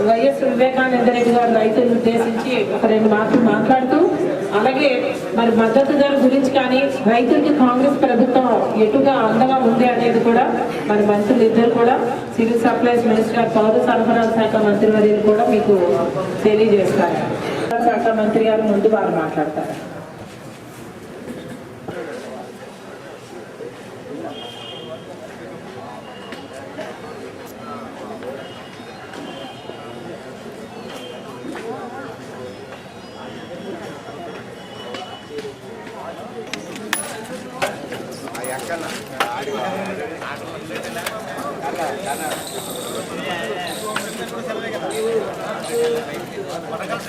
YS Vivekananda Reddy గారు రైతులను ఉద్దేశించి ఒక 2 మాటలు మాట్లాడుతూ, అలాగే మరి మద్దతు ధర గురించి కానీ రైతులకి కాంగ్రెస్ ప్రభుత్వం ఎటుగా అండగా ఉంది అనేది కూడా మరి మంత్రులు ఇద్దరు కూడా సివిల్ సప్లైస్ మినిస్టర్, పౌర సరఫరాల శాఖ మంత్రివర్యులు కూడా మీకు తెలియజేస్తారు. శాఖ మంత్రి గారు ముందు వారు మాట్లాడతారు. మనం